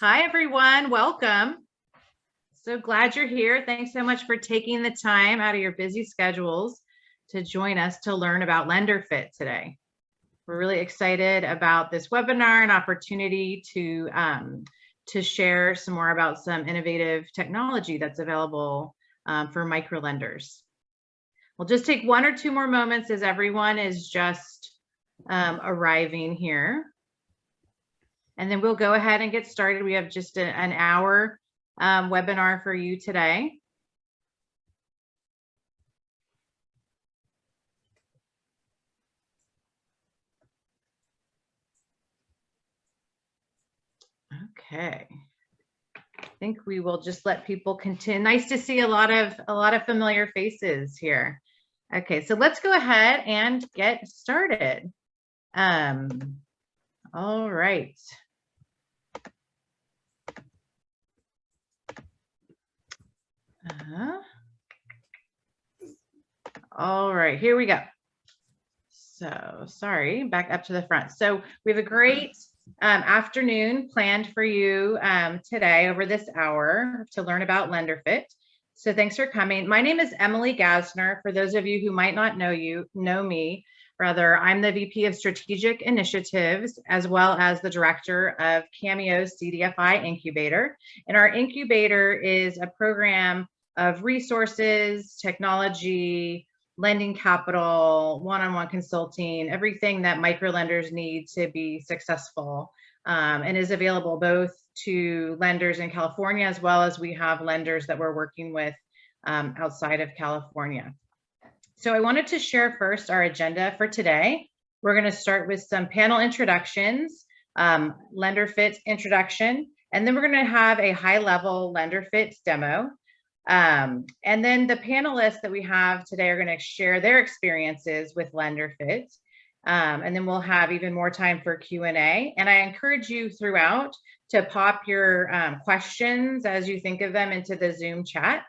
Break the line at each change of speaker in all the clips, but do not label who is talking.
Hi, everyone. Welcome. So glad you're here. Thanks so much for taking the time out of your busy schedules to join us to learn about Lenderfit today. We're really excited about this webinar and opportunity to share some more about some innovative technology that's available for microlenders. We'll just take 1 or 2 more moments as everyone is just arriving here. And then we'll go ahead and get started. We have just an hour webinar for you today. Okay. I think we will just let people continue. Nice to see a lot of familiar faces here. Okay, so let's go ahead and get started. All right. All right, here we go. So sorry, back up to the front. So we have a great afternoon planned for you today over this hour to learn about Lenderfit. So thanks for coming. My name is Emily Gassner. For those of you who might not know me, I'm the VP of Strategic Initiatives, as well as the Director of CAMEO's CDFI Incubator. And our incubator is a program of resources, technology, lending capital, one-on-one consulting, everything that microlenders need to be successful, and is available both to lenders in California, as well as we have lenders that we're working with outside of California. So I wanted to share first our agenda for today. We're going to start with some panel introductions, Lenderfit introduction, and then we're going to have a high-level Lenderfit demo. And then the panelists that we have today are going to share their experiences with Lenderfit. And then we'll have even more time for Q&A. And I encourage you throughout to pop your questions as you think of them into the Zoom chat,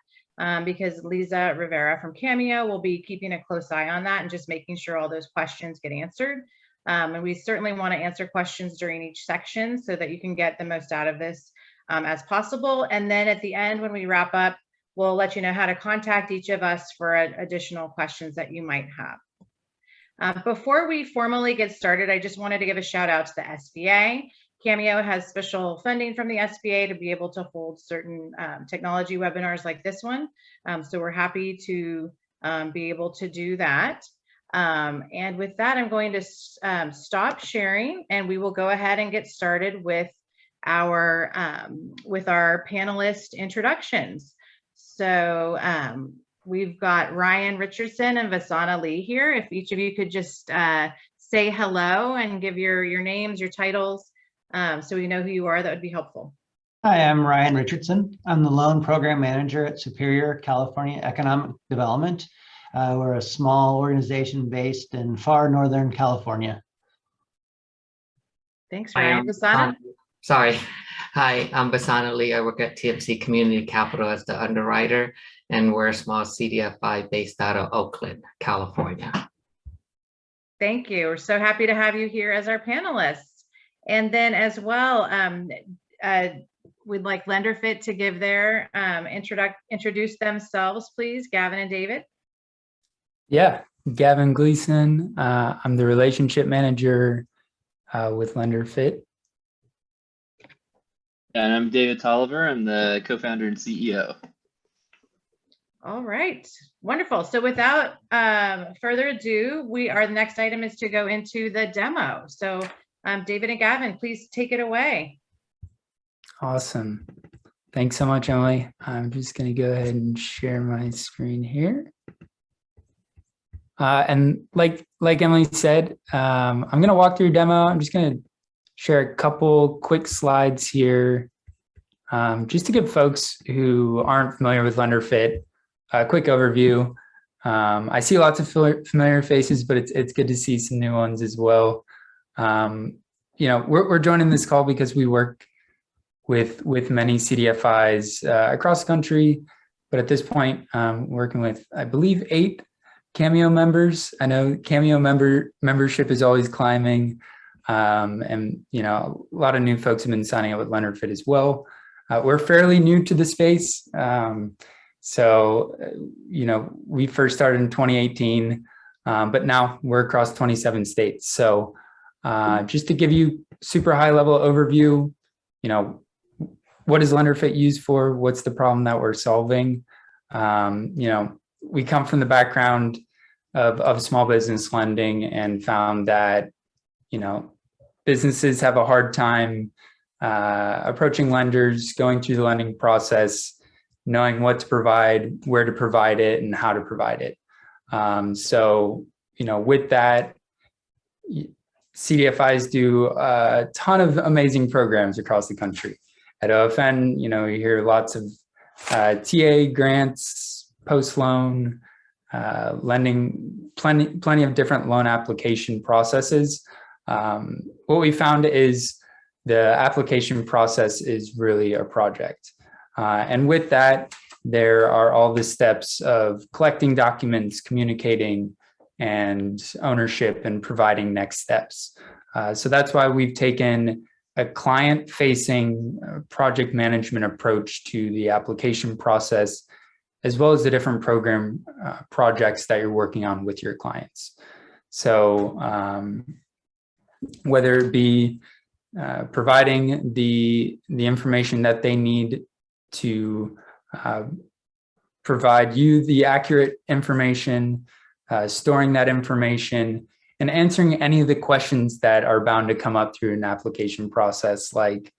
because Lisa Rivera from CAMEO will be keeping a close eye on that and just making sure all those questions get answered. And we certainly want to answer questions during each section so that you can get the most out of this as possible. And then at the end, when we wrap up, we'll let you know how to contact each of us for additional questions that you might have. Before we formally get started, I just wanted to give a shout out to the SBA. CAMEO has special funding from the SBA to be able to hold certain technology webinars like this one. So we're happy to be able to do that. And with that, I'm going to stop sharing and we will go ahead and get started with our panelist introductions. So we've got Ryan Richardson and Vasana Lee here. If each of you could just say hello and give your names, your titles, so we know who you are, that would be helpful.
Hi, I'm Ryan Richardson. I'm the Loan Program Manager at Superior California Economic Development. We're a small organization based in far Northern California.
Thanks, Ryan. Vasana?
Sorry. Hi, I'm Vasana Lee. I work at TMC Community Capital as the underwriter, and we're a small CDFI based out of Oakland, California.
Thank you. We're so happy to have you here as our panelists. And then as well, we'd like Lenderfit to give their introduce themselves, please. Gavin and David.
Yeah, Gavin Gleason. I'm the relationship manager with Lenderfit.
And I'm David Tolliver. I'm the co-founder and CEO.
All right, wonderful. So without further ado, the next item is to go into the demo. So David and Gavin, please take it away.
Awesome. Thanks so much, Emily. I'm just going to go ahead and share my screen here. And like Emily said, I'm going to walk through a demo. I'm just going to share a couple quick slides here, just to give folks who aren't familiar with Lenderfit a quick overview. I see lots of familiar faces, but it's good to see some new ones as well. You know, we're joining this call because we work with many CDFIs across the country, but at this point, working with, I believe, 8 CAMEO members. I know CAMEO membership is always climbing. And, you know, a lot of new folks have been signing up with Lenderfit as well. We're fairly new to the space. So, you know, we first started in 2018, but now we're across 27 states. So just to give you super high level overview, you know, what is Lenderfit used for? What's the problem that we're solving? You know, we come from the background of small business lending and found that, you know, businesses have a hard time approaching lenders, going through the lending process, knowing what to provide, where to provide it, and how to provide it. So, you know, with that, CDFIs do a ton of amazing programs across the country. At OFN, you know, you hear lots of TA grants, post-loan, lending, plenty of different loan application processes. What we found is the application process is really a project. And with that, there are all the steps of collecting documents, communicating, and ownership and providing next steps. So that's why we've taken a client-facing project management approach to the application process, as well as the different program projects that you're working on with your clients. So whether it be providing the information that they need to provide you the accurate information, storing that information, and answering any of the questions that are bound to come up through an application process, like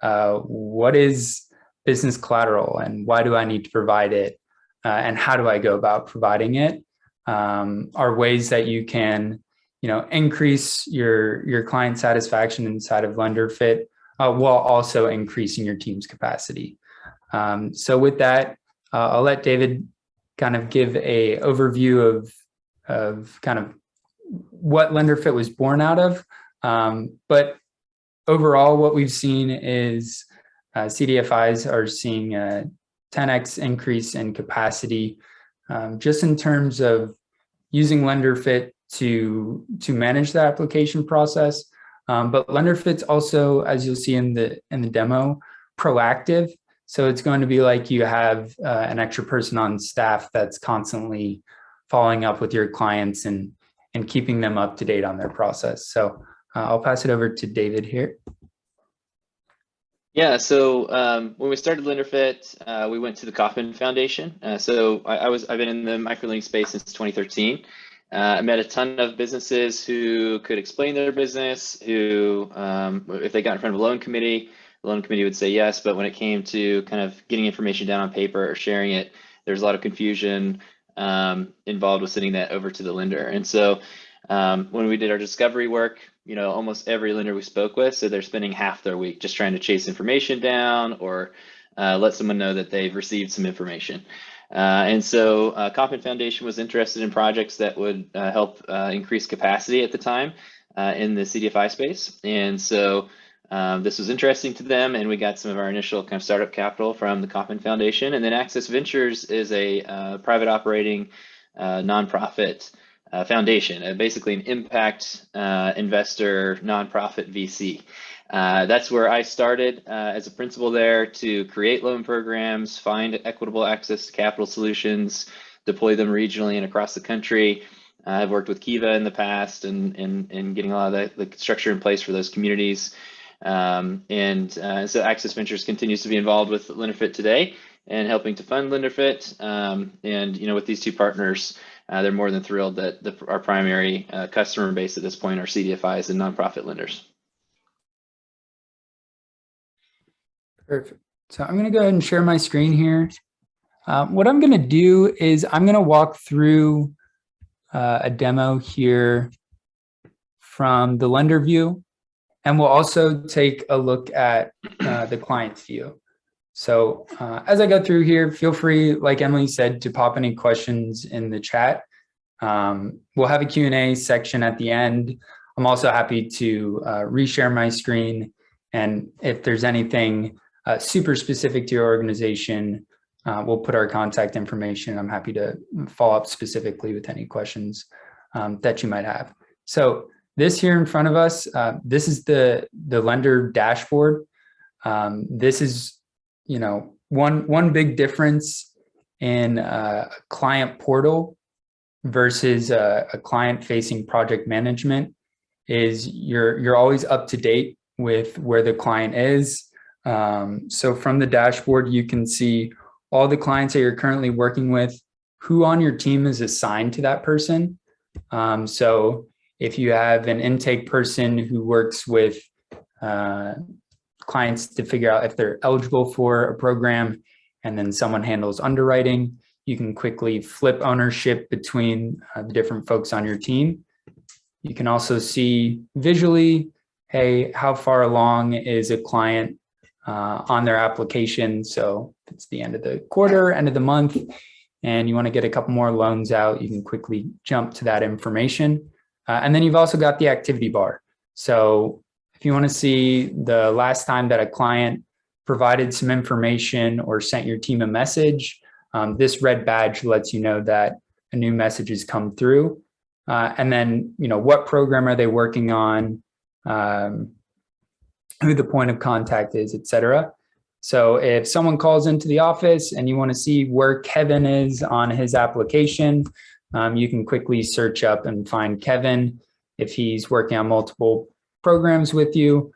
what is business collateral and why do I need to provide it, and how do I go about providing it, are ways that you can, you know, increase your client satisfaction inside of Lenderfit, while also increasing your team's capacity. So with that, I'll let David kind of give a overview of kind of what Lenderfit was born out of. But overall, what we've seen is CDFIs are seeing a 10x increase in capacity, just in terms of using Lenderfit to manage the application process. But Lenderfit's also, as you'll see in the demo, proactive. So it's going to be like you have an extra person on staff that's constantly following up with your clients and keeping them up to date on their process. So I'll pass it over to David here.
Yeah, so when we started Lenderfit, we went to the Kauffman Foundation. So I've been in the microlending space since 2013. I met a ton of businesses who could explain their business, who, if they got in front of a loan committee, the loan committee would say yes, but when it came to kind of getting information down on paper or sharing it, there's a lot of confusion involved with sending that over to the lender. And so when we did our discovery work, you know, almost every lender we spoke with, so they're spending half their week just trying to chase information down or let someone know that they've received some information. And so Kauffman Foundation was interested in projects that would help increase capacity at the time in the CDFI space. And so this was interesting to them, and we got some of our initial kind of startup capital from the Kauffman Foundation. And then Access Ventures is a private operating nonprofit foundation, basically an impact investor nonprofit VC. That's where I started as a principal there to create loan programs, find equitable access to capital solutions, deploy them regionally and across the country. I've worked with Kiva in the past and getting a lot of the structure in place for those communities. So Access Ventures continues to be involved with Lenderfit today and helping to fund Lenderfit. And you know, with these two partners, they're more than thrilled that our primary customer base at this point are CDFIs and nonprofit lenders.
Perfect. So I'm going to go ahead and share my screen here. What I'm going to do is I'm going to walk through a demo here from the lender view, and we'll also take a look at the client view. So as I go through here, feel free, like Emily said, to pop any questions in the chat. We'll have a Q&A section at the end. I'm also happy to reshare my screen. And if there's anything super specific to your organization, we'll put our contact information. I'm happy to follow up specifically with any questions that you might have. So this here in front of us, this is the lender dashboard. This is, one big difference in a client portal versus a client-facing project management is you're always up to date with where the client is. So from the dashboard, you can see all the clients that you're currently working with, who on your team is assigned to that person. So if you have an intake person who works with clients to figure out if they're eligible for a program, and then someone handles underwriting, you can quickly flip ownership between the different folks on your team. You can also see visually, hey, how far along is a client on their application? So if it's the end of the quarter, end of the month, and you want to get a couple more loans out, you can quickly jump to that information. And then you've also got the activity bar. So if you want to see the last time that a client provided some information or sent your team a message, this red badge lets you know that a new message has come through. And then, what program are they working on, who the point of contact is, et cetera. So if someone calls into the office and you want to see where Kevin is on his application, you can quickly search up and find Kevin. If he's working on multiple programs with you,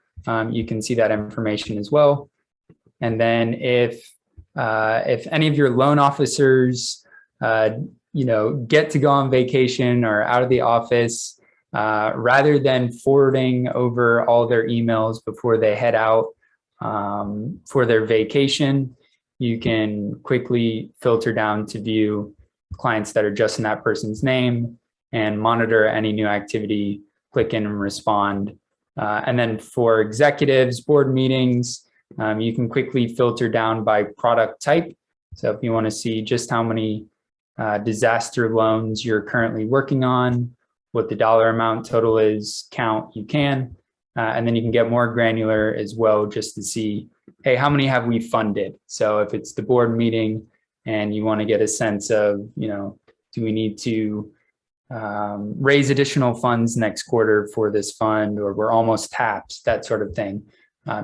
you can see that information as well. And then if any of your loan officers, get to go on vacation or out of the office, rather than forwarding over all their emails before they head out for their vacation, you can quickly filter down to view clients that are just in that person's name and monitor any new activity, click in and respond. And then for executives, board meetings, you can quickly filter down by product type. So if you want to see just how many disaster loans you're currently working on, what the dollar amount total is, count, you can. And then you can get more granular as well, just to see, hey, how many have we funded? So if it's the board meeting and you want to get a sense of, do we need to raise additional funds next quarter for this fund, or we're almost tapped, that sort of thing.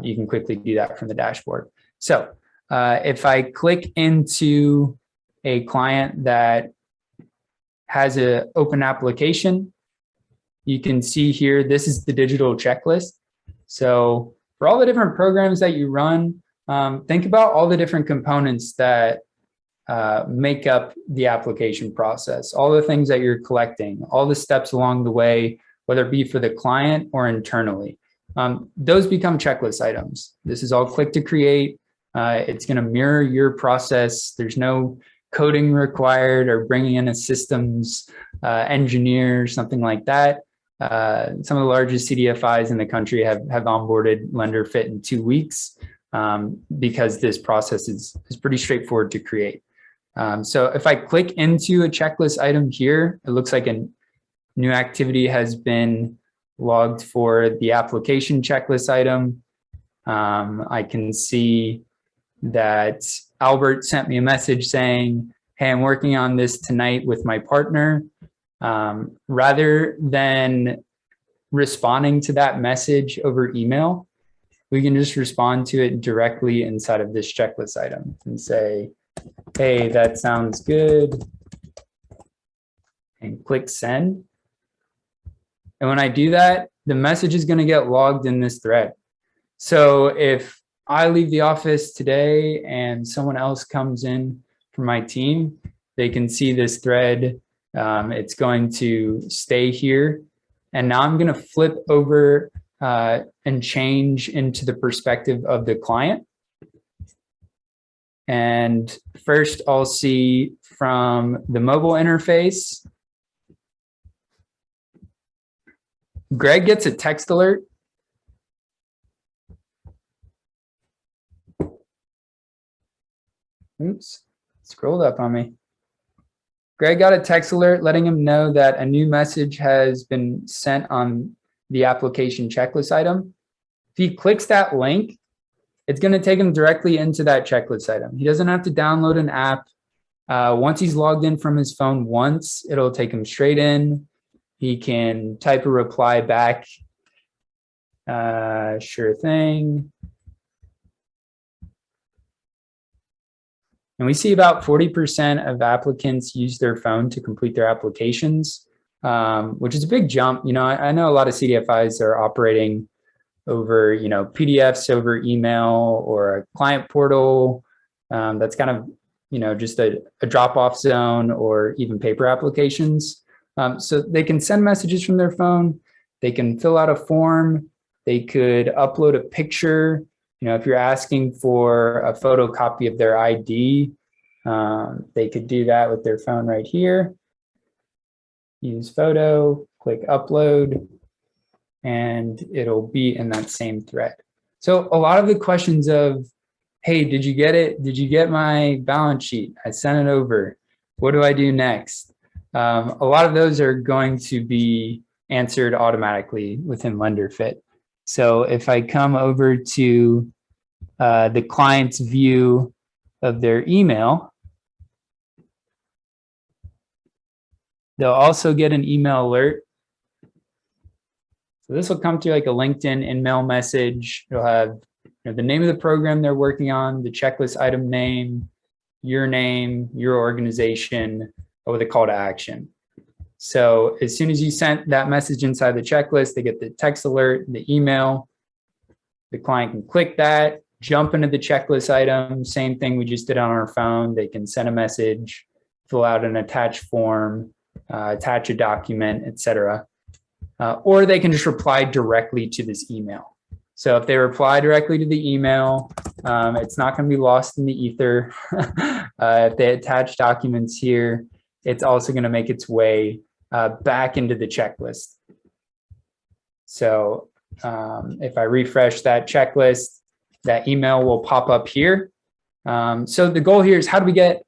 You can quickly do that from the dashboard. So if I click into a client that has an open application, you can see here, this is the digital checklist. So for all the different programs that you run, think about all the different components that make up the application process, all the things that you're collecting, all the steps along the way, whether it be for the client or internally. Those become checklist items. This is all click to create. It's going to mirror your process. There's no coding required or bringing in a systems engineer, something like that. Some of the largest CDFIs in the country have onboarded Lenderfit in 2 weeks because this process is pretty straightforward to create. So if I click into a checklist item here, it looks like a new activity has been logged for the application checklist item. I can see that Albert sent me a message saying, hey, I'm working on this tonight with my partner. Rather than responding to that message over email, we can just respond to it directly inside of this checklist item and say, hey, that sounds good, and click send. And when I do that, the message is going to get logged in this thread. So if I leave the office today and someone else comes in from my team, they can see this thread. It's going to stay here. And now I'm going to flip over and change into the perspective of the client. And first I'll see from the mobile interface, Greg gets a text alert. Oops, scrolled up on me. Greg got a text alert letting him know that a new message has been sent on the application checklist item. If he clicks that link, it's going to take him directly into that checklist item. He doesn't have to download an app. Once he's logged in from his phone once, it'll take him straight in. he can type a reply back. Sure thing. And we see about 40% of applicants use their phone to complete their applications, which is a big jump. You know, I know a lot of CDFIs are operating over, you know, PDFs over email or a client portal. That's kind of, you know, just a drop-off zone or even paper applications. So they can send messages from their phone. They can fill out a form. They could upload a picture. You know, if you're asking for a photocopy of their ID, they could do that with their phone right here. Use photo, click upload, and it'll be in that same thread. So a lot of the questions of, hey, did you get it? Did you get my balance sheet? I sent it over. What do I do next? A lot of those are going to be answered automatically within Lenderfit. So if I come over to the client's view of their email, they'll also get an email alert. So this will come through like a LinkedIn in-mail message. It'll have, you know, the name of the program they're working on, the checklist item name, your organization, with a call to action. So as soon as you sent that message inside the checklist, they get the text alert, the email. The client can click that, jump into the checklist item, same thing we just did on our phone. They can send a message, fill out an attached form, attach a document, etc. Or they can just reply directly to this email. So if they reply directly to the email, it's not going to be lost in the ether. If they attach documents here, it's also going to make its way back into the checklist. So if I refresh that checklist, that email will pop up here. So the goal here is, how do we get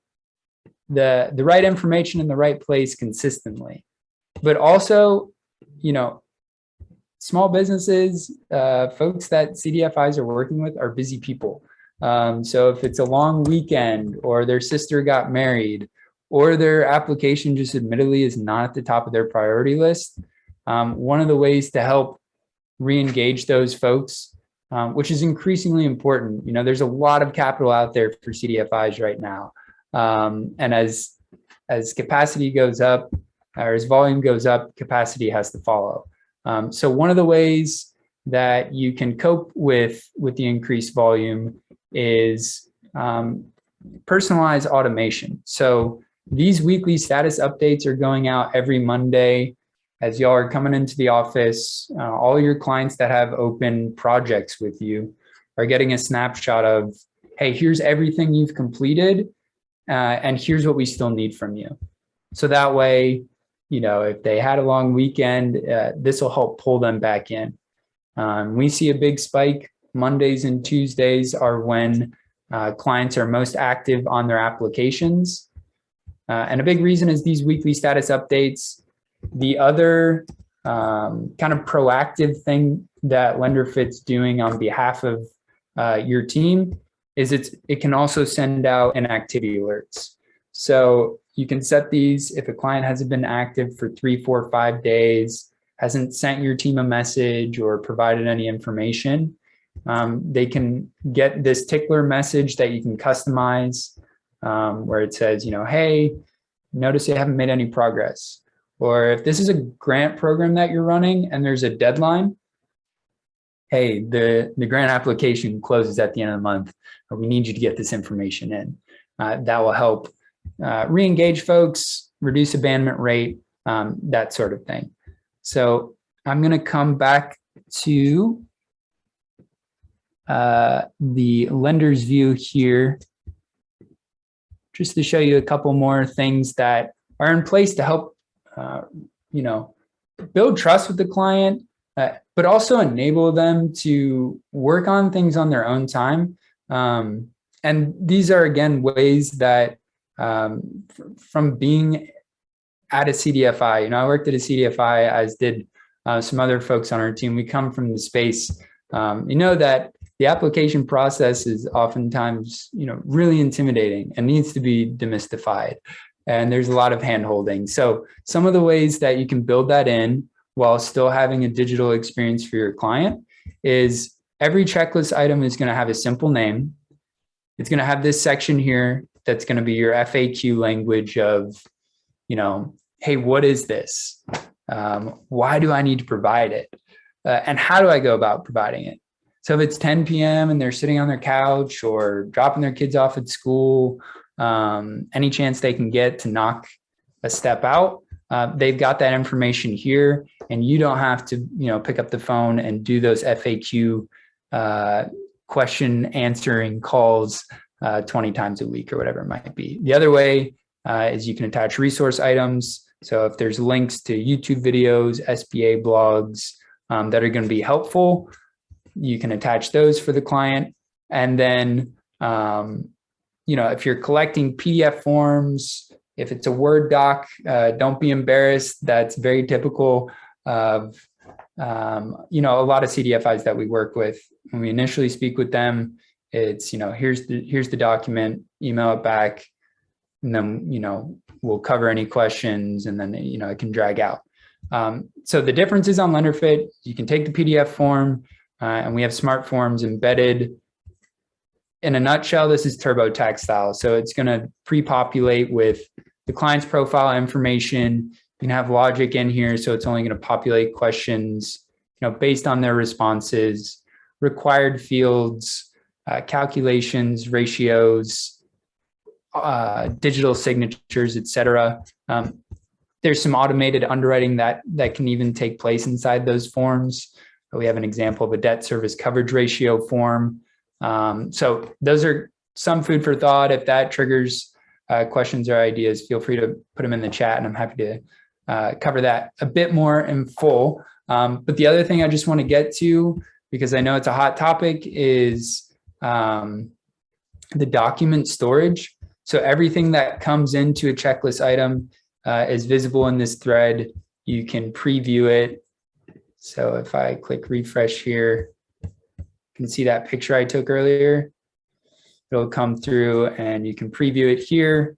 the right information in the right place consistently? But also, you know, small businesses, folks that CDFIs are working with are busy people. So if it's a long weekend, or their sister got married, or their application just admittedly is not at the top of their priority list, one of the ways to help re-engage those folks, which is increasingly important. You know, there's a lot of capital out there for CDFIs right now. And as capacity goes up, or as volume goes up, capacity has to follow. So one of the ways that you can cope with the increased volume is personalized automation. So these weekly status updates are going out every Monday. As y'all are coming into the office, all your clients that have open projects with you are getting a snapshot of, hey, here's everything you've completed, and here's what we still need from you. So that way, you know, if they had a long weekend, this will help pull them back in. We see a big spike. Mondays and Tuesdays are when clients are most active on their applications. And a big reason is these weekly status updates. The other kind of proactive thing that Lenderfit's doing on behalf of your team is it can also send out inactivity alerts. So you can set these if a client hasn't been active for 3, 4, 5 days, hasn't sent your team a message or provided any information. They can get this tickler message that you can customize, where it says, you know, hey, notice you haven't made any progress. Or if this is a grant program that you're running and there's a deadline, hey, the grant application closes at the end of the month, or we need you to get this information in. That will help re-engage folks, reduce abandonment rate, that sort of thing. So I'm going to come back to the lender's view here, just to show you a couple more things that are in place to help you know, build trust with the client, but also enable them to work on things on their own time. And these are, again, ways that from being at a CDFI, you know, I worked at a CDFI, as did some other folks on our team. We come from the space, you know, that the application process is oftentimes, you know, really intimidating and needs to be demystified. and there's a lot of hand holding. So some of the ways that you can build that in while still having a digital experience for your client is every checklist item is going to have a simple name. It's going to have this section here that's going to be your FAQ language of, hey, what is this? Why do I need to provide it? And how do I go about providing it? So if it's 10 p.m. and they're sitting on their couch or dropping their kids off at school, any chance they can get to knock a step out, they've got that information here, and you don't have to, pick up the phone and do those FAQ question answering calls 20 times a week or whatever it might be. The other way is you can attach resource items. So if there's links to YouTube videos, SBA blogs that are going to be helpful, you can attach those for the client. And then, if you're collecting PDF forms, if it's a Word doc, don't be embarrassed. That's very typical of, a lot of CDFIs that we work with. When we initially speak with them, it's, here's the document, email it back, and then, we'll cover any questions, and then, it can drag out. So the difference is on Lenderfit, you can take the PDF form, and we have smart forms embedded. In a nutshell, this is TurboTax style. So it's going to pre-populate with the client's profile information. You can have logic in here, so it's only going to populate questions, based on their responses, required fields, calculations, ratios, digital signatures, etc. There's some automated underwriting that can even take place inside those forms. We have an example of a debt service coverage ratio form. So those are some food for thought. If that triggers questions or ideas, feel free to put them in the chat, and I'm happy to cover that a bit more in full. But the other thing I just want to get to, because I know it's a hot topic, is the document storage. So everything that comes into a checklist item is visible in this thread. You can preview it. So if I click refresh here, you can see that picture I took earlier. It'll come through and you can preview it here,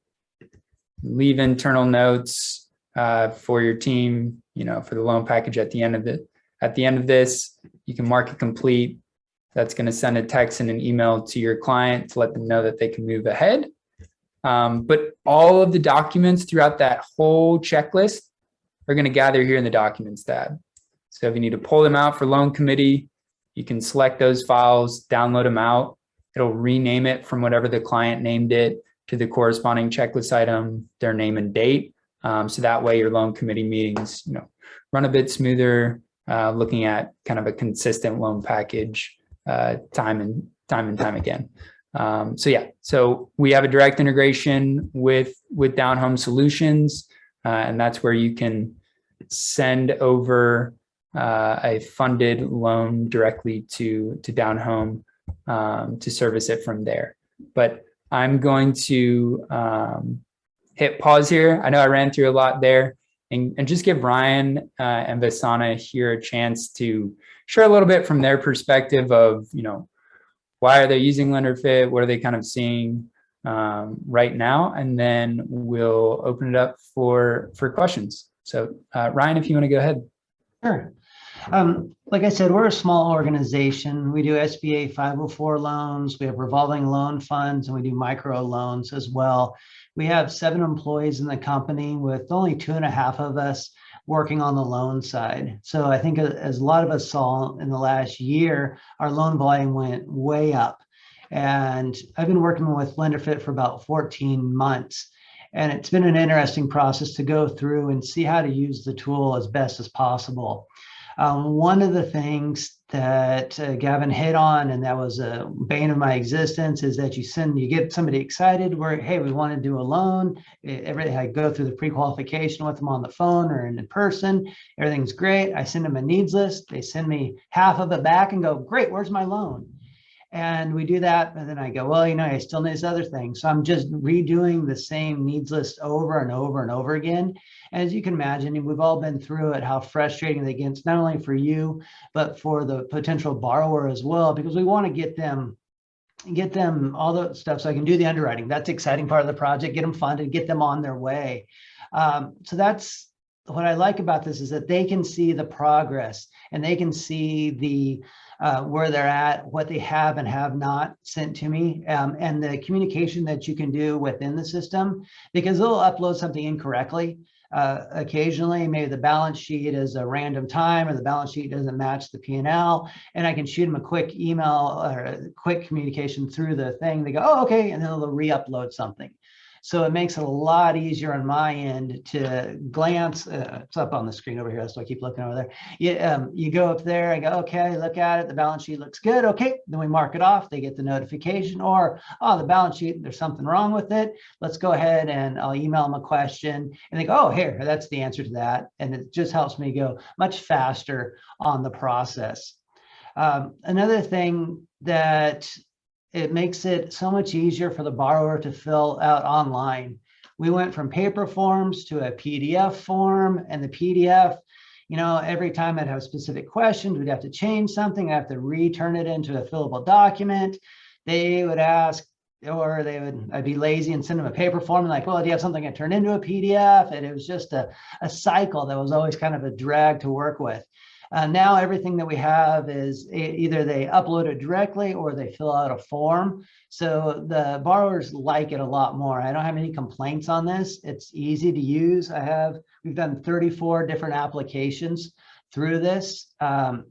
leave internal notes for your team, for the loan package at the end of it. At the end of this, you can mark it complete. That's going to send a text and an email to your client to let them know that they can move ahead. But all of the documents throughout that whole checklist are going to gather here in the Documents tab. So if you need to pull them out for loan committee, you can select those files, download them out. It'll rename it from whatever the client named it to the corresponding checklist item, their name and date. So that way your loan committee meetings, run a bit smoother, looking at kind of a consistent loan package time and time again. So we have a direct integration with DownHome Solutions, and that's where you can send over a funded loan directly to DownHome to service it from there. But I'm going to hit pause here. I know I ran through a lot there, and just give Ryan and Vasana here a chance to share a little bit from their perspective of, why are they using Lenderfit? What are they kind of seeing right now? And then we'll open it up for questions. So Ryan, if you want to go ahead.
Sure. Like I said, we're a small organization. We do SBA 504 loans. We have revolving loan funds, and we do micro loans as well. We have 7 employees in the company with only 2.5 of us working on the loan side. So I think as a lot of us saw in the last year, our loan volume went way up. And I've been working with Lenderfit for about 14 months. And it's been an interesting process to go through and see how to use the tool as best as possible. One of the things that Gavin hit on, and that was a bane of my existence, is that you get somebody excited where, hey, we want to do a loan. I go through the pre-qualification with them on the phone or in person. Everything's great. I send them a needs list. They send me half of it back and go, great, where's my loan? And we do that, and then I go, well, I still need this other thing. So I'm just redoing the same needs list over and over and over again. As you can imagine, we've all been through it, how frustrating it gets, not only for you, but for the potential borrower as well, because we want to get them get them all the stuff so I can do the underwriting. That's the exciting part of the project, get them funded, get them on their way. So that's what I like about this, is that they can see the progress and they can see the where they're at, what they have and have not sent to me, and the communication that you can do within the system, because they'll upload something incorrectly. Occasionally, maybe the balance sheet is a random time or the balance sheet doesn't match the P&L, and I can shoot them a quick email or a quick communication through the thing. They go, oh, okay, and then they'll re-upload something. So it makes it a lot easier on my end to glance. It's up on the screen over here, that's why I keep looking over there. You go up there and go, okay, look at it. The balance sheet looks good. Okay, then we mark it off. They get the notification, or, oh, the balance sheet, there's something wrong with it. Let's go ahead and I'll email them a question. And they go, oh, here, that's the answer to that. And it just helps me go much faster on the process. Another thing that it makes it so much easier for the borrower to fill out online. We went from paper forms to a PDF form, and the PDF, every time I'd have specific questions, we'd have to change something. I have to return it into a fillable document. They would ask, or I'd be lazy and send them a paper form and like, well, do you have something I turn into a PDF? And it was just a cycle that was always kind of a drag to work with. Now everything that we have is either they upload it directly or they fill out a form. So the borrowers like it a lot more. I don't have any complaints on this. It's easy to use. We've done 34 different applications through this.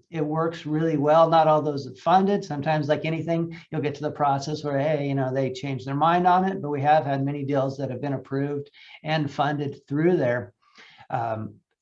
It works really well. Not all those are funded. Sometimes, like anything, you'll get to the process where, hey, they change their mind on it, but we have had many deals that have been approved and funded through there.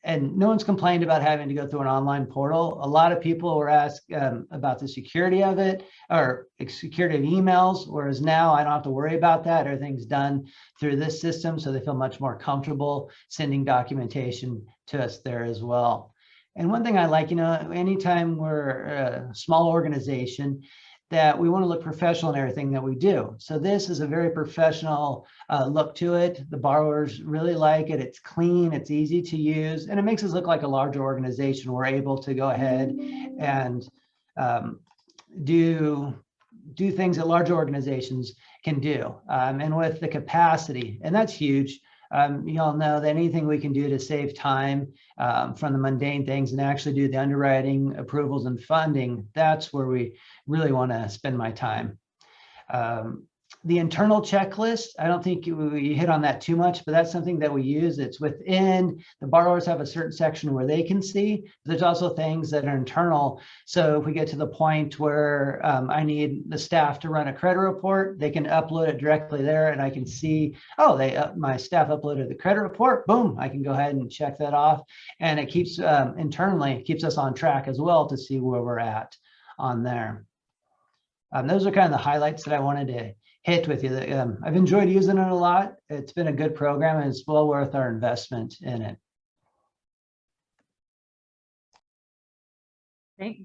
And no one's complained about having to go through an online portal. A lot of people were asked about the security of it, or security of emails, whereas now I don't have to worry about that. Everything's done through this system, so they feel much more comfortable sending documentation to us there as well. And one thing I like, anytime we're a small organization, that we want to look professional in everything that we do. So this is a very professional look to it. The borrowers really like it. It's clean, it's easy to use, and it makes us look like a larger organization. We're able to go ahead and do things that larger organizations can do, and with the capacity, and that's huge. You all know that anything we can do to save time from the mundane things and actually do the underwriting, approvals, and funding, that's where we really want to spend my time. The internal checklist, I don't think we hit on that too much, but that's something that we use. It's within, the borrowers have a certain section where they can see. There's also things that are internal. So if we get to the point where I need the staff to run a credit report, they can upload it directly there, and I can see, oh, my staff uploaded the credit report. Boom, I can go ahead and check that off. And it keeps internally, keeps us on track as well to see where we're at on there. Those are kind of the highlights that I wanted to hit with you. I've enjoyed using it a lot. It's been a good program, and it's well worth our investment in it.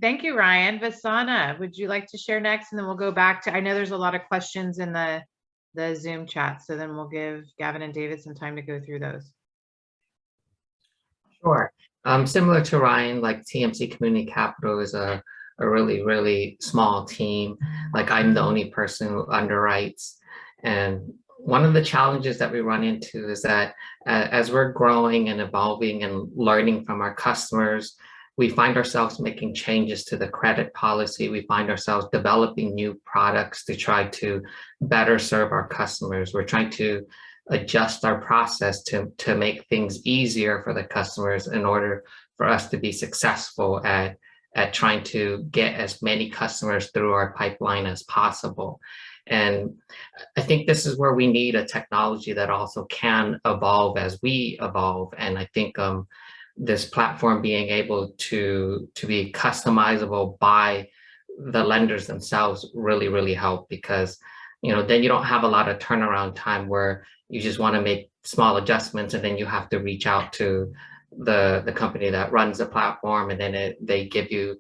Thank you, Ryan. Vasana, would you like to share next? And then we'll go back to, I know there's a lot of questions in the Zoom chat, so then we'll give Gavin and David some time to go through those.
Sure. Similar to Ryan, like TMC Community Capital is a really, really small team. Like, I'm the only person who underwrites. And one of the challenges that we run into is that as we're growing and evolving and learning from our customers, we find ourselves making changes to the credit policy. We find ourselves developing new products to try to better serve our customers. We're trying to adjust our process to make things easier for the customers in order for us to be successful at trying to get as many customers through our pipeline as possible. And I think this is where we need a technology that also can evolve as we evolve. And I think this platform being able to be customizable by the lenders themselves really, really help, because then you don't have a lot of turnaround time where you just want to make small adjustments and then you have to reach out to the company that runs the platform, and then they give you,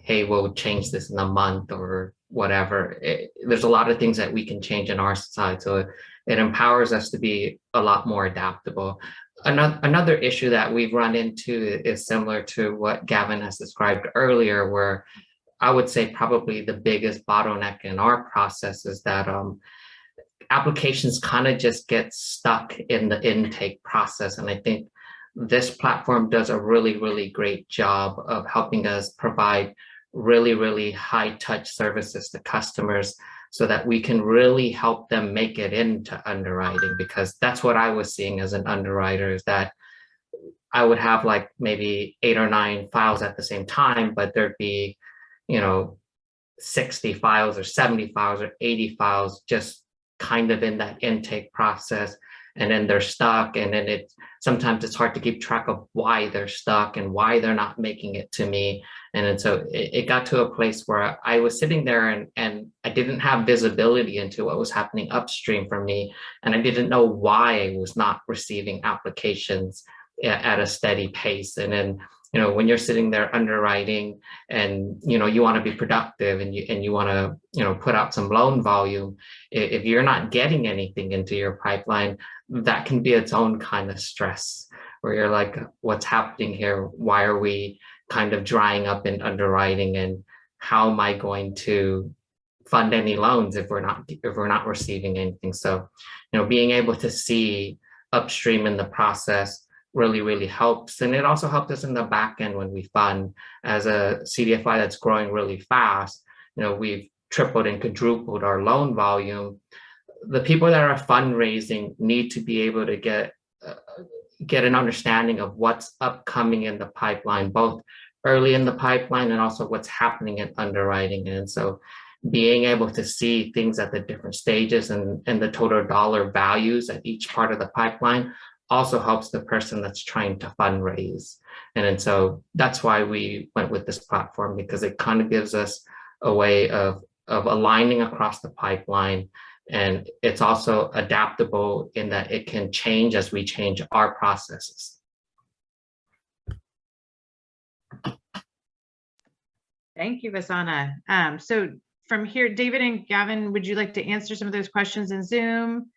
hey, we'll change this in a month or whatever. There's a lot of things that we can change in our side, so it empowers us to be a lot more adaptable. Another issue that we've run into is similar to what Gavin has described earlier, where I would say probably the biggest bottleneck in our process is that applications kind of just get stuck in the intake process. And I think this platform does a really, really great job of helping us provide really, really high touch services to customers so that we can really help them make it into underwriting, because that's what I was seeing as an underwriter, is that I would have like maybe 8 or 9 files at the same time, but there'd be, 60 files or 70 files or 80 files just kind of in that intake process. And then they're stuck. And then sometimes it's hard to keep track of why they're stuck and why they're not making it to me. And then so it got to a place where I was sitting there and I didn't have visibility into what was happening upstream for me. And I didn't know why I was not receiving applications at a steady pace. And then, when you're sitting there underwriting and, you want to be productive and you want to, put out some loan volume, if you're not getting anything into your pipeline, that can be its own kind of stress, where you're like, what's happening here? Why are we kind of drying up in underwriting? And how am I going to fund any loans if we're not receiving anything? So, being able to see upstream in the process really, really helps. And it also helped us in the back end when we fund. As a CDFI that's growing really fast, we've tripled and quadrupled our loan volume. The people that are fundraising need to be able to get an understanding of what's upcoming in the pipeline, both early in the pipeline and also what's happening in underwriting. And so being able to see things at the different stages and the total dollar values at each part of the pipeline also helps the person that's trying to fundraise. And so that's why we went with this platform, because it kind of gives us a way of aligning across the pipeline. And it's also adaptable in that it can change as we change our processes.
Thank you, Vasana. So from here, David and Gavin, would you like to answer some of those questions in Zoom?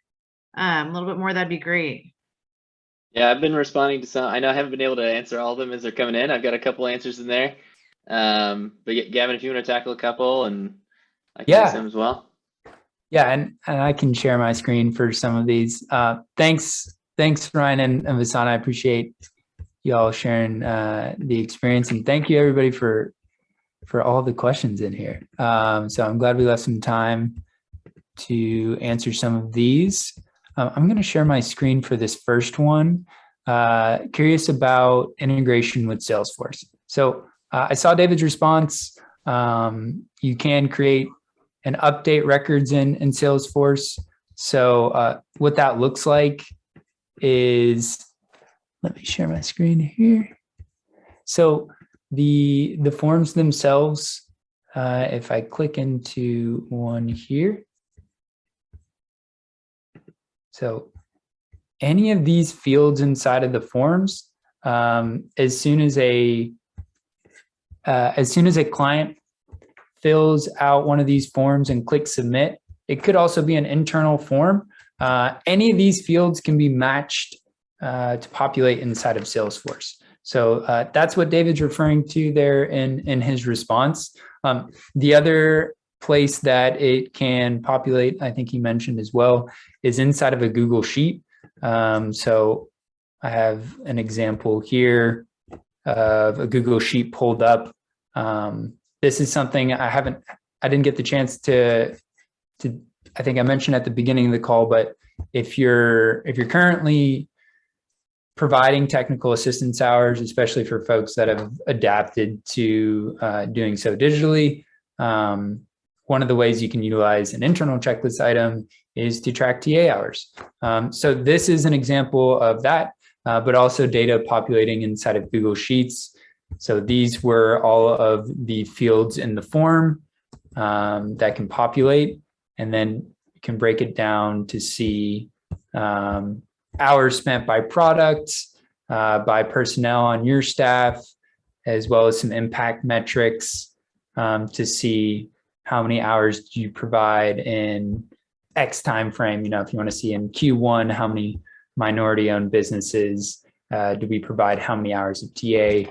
A little bit more, that'd be great.
Yeah, I've been responding to some. I know I haven't been able to answer all of them as they're coming in. I've got a couple answers in there. But Gavin, if you want to tackle a couple, and I can do some as well.
Yeah, and I can share my screen for some of these. Thanks, Ryan and Vasana. I appreciate you all sharing the experience, and thank you everybody for all the questions in here. So I'm glad we left some time to answer some of these. I'm going to share my screen for this first one. Curious about integration with Salesforce. So I saw David's response. You can create and update records in Salesforce. So what that looks like is, let me share my screen here. So the forms themselves, if I click into one here, so any of these fields inside of the forms, as soon as a client fills out one of these forms and clicks submit, it could also be an internal form. Any of these fields can be matched to populate inside of Salesforce. So that's what David's referring to there in his response. The other place that it can populate, I think he mentioned as well, is inside of a Google Sheet. So I have an example here of a Google Sheet pulled up. This is something I didn't get the chance to, I think I mentioned at the beginning of the call, but if you're currently providing technical assistance hours, especially for folks that have adapted to doing so digitally, one of the ways you can utilize an internal checklist item is to track TA hours. So this is an example of that, but also data populating inside of Google Sheets. So these were all of the fields in the form that can populate, and then you can break it down to see hours spent by products, by personnel on your staff, as well as some impact metrics to see how many hours do you provide in X time frame. If you want to see in Q1, how many minority-owned businesses do we provide, how many hours of TA.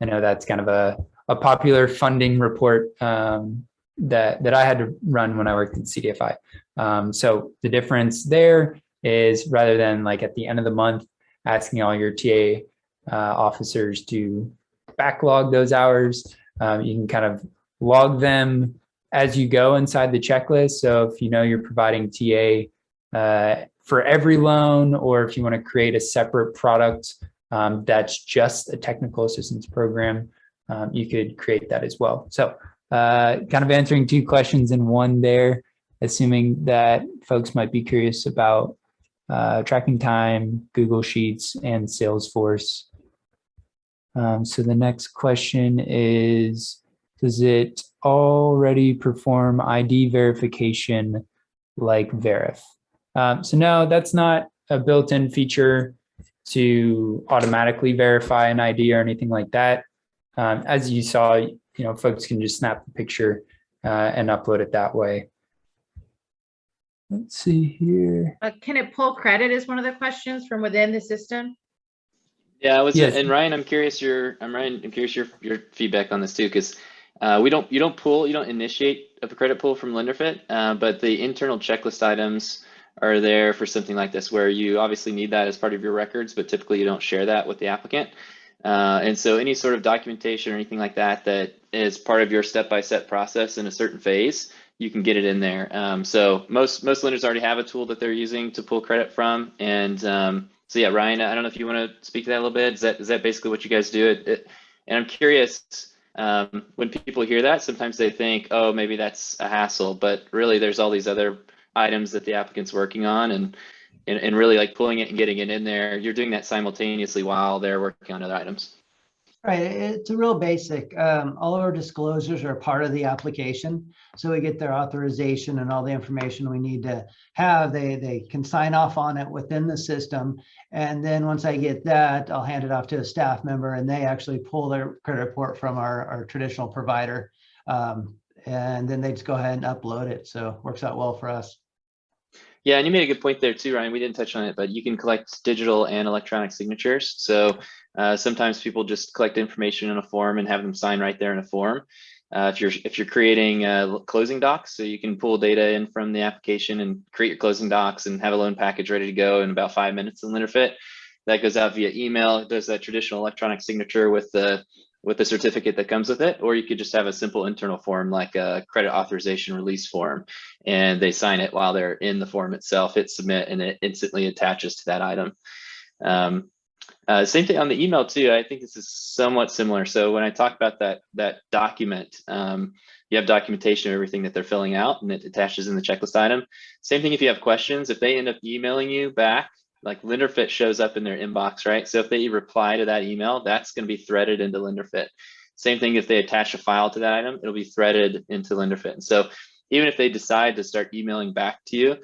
I know that's kind of a a popular funding report that I had to run when I worked at CDFI. So the difference there is rather than like at the end of the month asking all your TA officers to backlog those hours, you can kind of log them as you go inside the checklist. So if you know you're providing TA for every loan, or if you want to create a separate product that's just a technical assistance program, you could create that as well. So kind of answering two questions in one there, assuming that folks might be curious about tracking time, Google Sheets, and Salesforce. So the next question is, does it already perform ID verification like Verif? So no, that's not a built-in feature to automatically verify an ID or anything like that. As you saw, folks can just snap the picture and upload it that way. Let's see here.
Can it pull credit is one of the questions from within the system?
Yeah,
Yes.
And Ryan, I'm curious your feedback on this too, because you don't initiate a credit pull from Lenderfit, but the internal checklist items are there for something like this, where you obviously need that as part of your records, but typically you don't share that with the applicant. And so any sort of documentation or anything like that that is part of your step-by-step process in a certain phase, you can get it in there. So most lenders already have a tool that they're using to pull credit from. And so yeah, Ryan, I don't know if you want to speak to that a little bit. Is that basically what you guys do? And I'm curious, when people hear that, sometimes they think, oh, maybe that's a hassle, but really there's all these other items that the applicant's working on, and really like pulling it and getting it in there. You're doing that simultaneously while they're working on other items.
Right, it's a real basic. All of our disclosures are part of the application. So we get their authorization and all the information we need to have. They can sign off on it within the system. And then once I get that, I'll hand it off to a staff member, and they actually pull their credit report from our traditional provider. And then they just go ahead and upload it. So it works out well for us.
Yeah, and you made a good point there too, Ryan. We didn't touch on it, but you can collect digital and electronic signatures. So sometimes people just collect information in a form and have them sign right there in a form. If you're creating closing docs, so you can pull data in from the application and create your closing docs and have a loan package ready to go in about 5 minutes in Lenderfit. That goes out via email. It does that traditional electronic signature with the certificate that comes with it, or you could just have a simple internal form like a credit authorization release form, and they sign it while they're in the form itself, hit submit, and it instantly attaches to that item. Same thing on the email too. I think this is somewhat similar. So when I talk about that document, you have documentation of everything that they're filling out, and it attaches in the checklist item. Same thing if you have questions. If they end up emailing you back, like Lenderfit shows up in their inbox, right? So if they reply to that email, that's going to be threaded into Lenderfit. Same thing if they attach a file to that item, it'll be threaded into Lenderfit. And so even if they decide to start emailing back to you,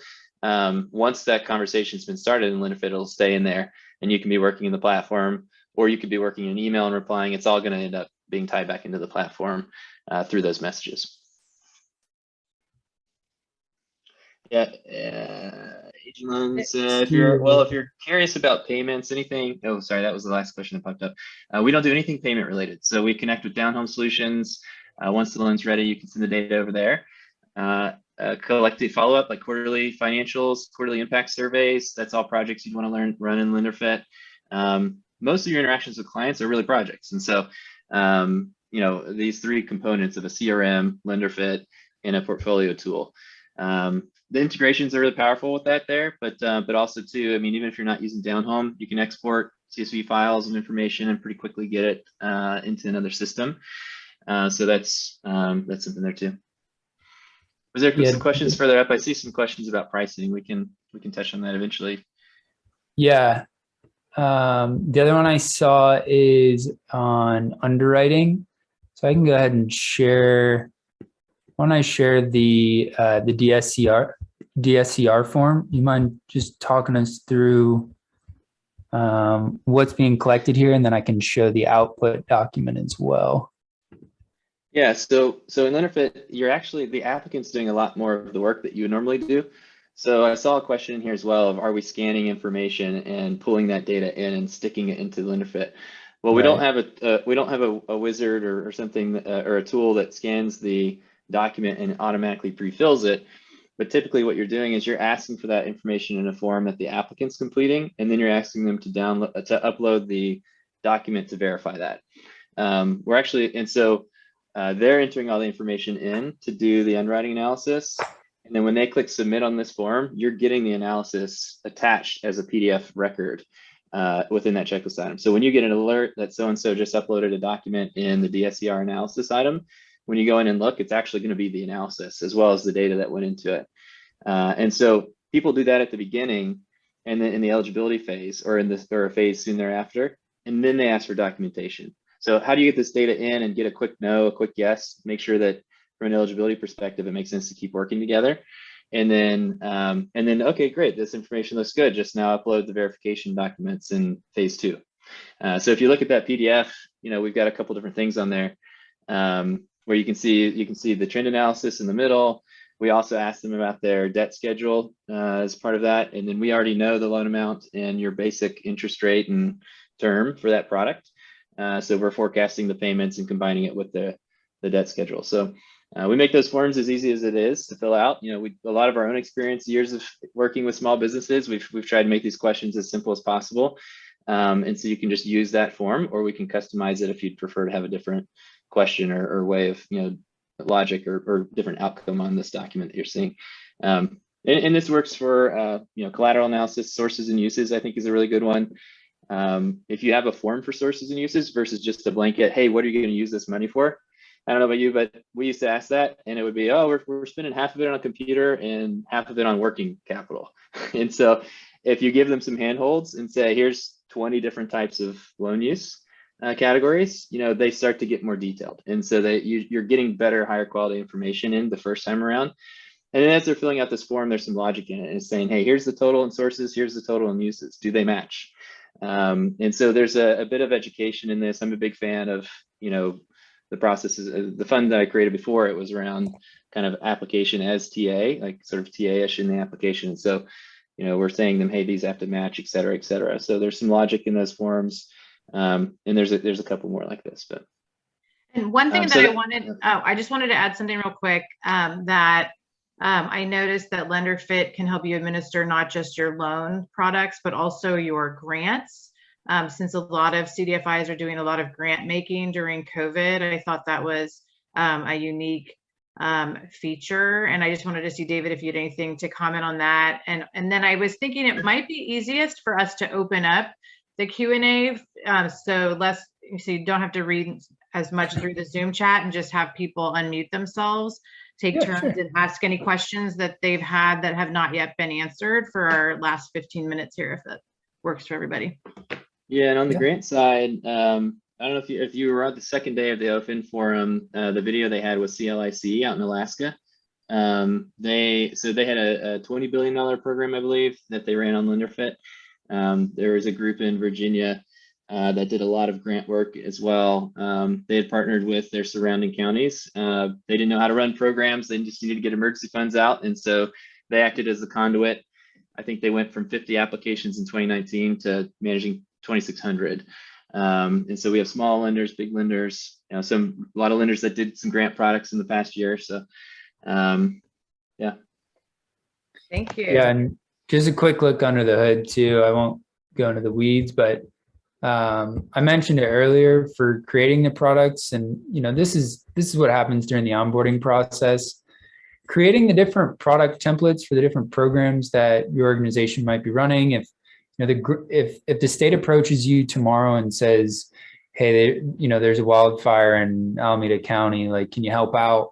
once that conversation's been started in Lenderfit, it'll stay in there, and you can be working in the platform, or you could be working in email and replying. It's all going to end up being tied back into the platform through those messages. Yeah, aging loans. If you're curious about payments, anything. Oh, sorry, that was the last question that popped up. We don't do anything payment related. So we connect with DownHome Solutions. Once the loan's ready, you can send the data over there. Collect a follow-up like quarterly financials, quarterly impact surveys. That's all projects you'd want to run in Lenderfit. Most of your interactions with clients are really projects, and so these three components of a CRM, Lenderfit, and a portfolio tool. The integrations are really powerful with that there, but also too, I mean, even if you're not using DownHome, you can export CSV files and information and pretty quickly get it into another system. So that's something there too. Was there some questions further up? I see some questions about pricing. We can touch on that eventually. Yeah.
The other one I saw is on underwriting. So I can go ahead and share. When I share the DSCR form, you mind just talking us through what's being collected here, and then I can show the output document as well.
Yeah, so in Lenderfit, the applicant's doing a lot more of the work that you would normally do. So I saw a question in here as well of, are we scanning information and pulling that data in and sticking it into Lenderfit? Well, we don't
Right.
have a wizard or something or a tool that scans the document and automatically pre-fills it. But typically what you're doing is you're asking for that information in a form that the applicant's completing, and then you're asking them to upload the document to verify that. We're actually, and so they're entering all the information in to do the underwriting analysis. And then when they click submit on this form, you're getting the analysis attached as a PDF record within that checklist item. So when you get an alert that so-and-so just uploaded a document in the DSCR analysis item, when you go in and look, it's actually going to be the analysis as well as the data that went into it. And so people do that at the beginning and then in the eligibility phase or a phase soon thereafter, and then they ask for documentation. So how do you get this data in and get a quick no, a quick yes, make sure that from an eligibility perspective, it makes sense to keep working together. And then, okay, great, this information looks good. Just now upload the verification documents in phase 2. So if you look at that PDF, we've got a couple different things on there where you can see the trend analysis in the middle. We also asked them about their debt schedule as part of that. And then we already know the loan amount and your basic interest rate and term for that product. So we're forecasting the payments and combining it with the debt schedule. So we make those forms as easy as it is to fill out. A lot of our own experience, years of working with small businesses, we've tried to make these questions as simple as possible. And so you can just use that form, or we can customize it if you'd prefer to have a different question or way of, logic or different outcome on this document that you're seeing. And this works for, collateral analysis, sources and uses, I think is a really good one. If you have a form for sources and uses versus just a blanket, hey, what are you going to use this money for? I don't know about you, but we used to ask that, and it would be, oh, we're spending half of it on a computer and half of it on working capital. And so if you give them some handholds and say, here's 20 different types of loan use categories, they start to get more detailed. And so that you're getting better, higher quality information in the first time around. And then as they're filling out this form, there's some logic in it. And it's saying, hey, here's the total in sources, here's the total in uses. Do they match? And so there's a bit of education in this. I'm a big fan of, the processes. The fund that I created before, it was around kind of application as TA, like sort of TA-ish in the application. So, we're saying them, hey, these have to match, et cetera, et cetera. So there's some logic in those forms. And there's a couple more like this, but.
And one thing I just wanted to add something real quick, that I noticed that Lenderfit can help you administer not just your loan products, but also your grants. Since a lot of CDFIs are doing a lot of grant making during COVID, I thought that was a unique feature. And I just wanted to see, David, if you had anything to comment on that. And then I was thinking it might be easiest for us to open up the Q&A, so you don't have to read as much through the Zoom chat and just have people unmute themselves, take turns and ask any questions that they've had that have not yet been answered for our last 15 minutes here, if that works for everybody.
Yeah, and on the grant side, I don't know if you were at the second day of the OFIN forum, the video they had with CLIC out in Alaska. They had a $20 billion program, I believe, that they ran on Lenderfit. There was a group in Virginia that did a lot of grant work as well. They had partnered with their surrounding counties. They didn't know how to run programs. They just needed to get emergency funds out. And so they acted as the conduit. I think they went from 50 applications in 2019 to managing 2,600. And so we have small lenders, big lenders, a lot of lenders that did some grant products in the past year. So yeah.
Thank you.
Yeah, and just a quick look under the hood too. I won't go into the weeds, but I mentioned it earlier for creating the products, and this is what happens during the onboarding process. Creating the different product templates for the different programs that your organization might be running. If the state approaches you tomorrow and says, hey, there's a wildfire in Alameda County, like, can you help out?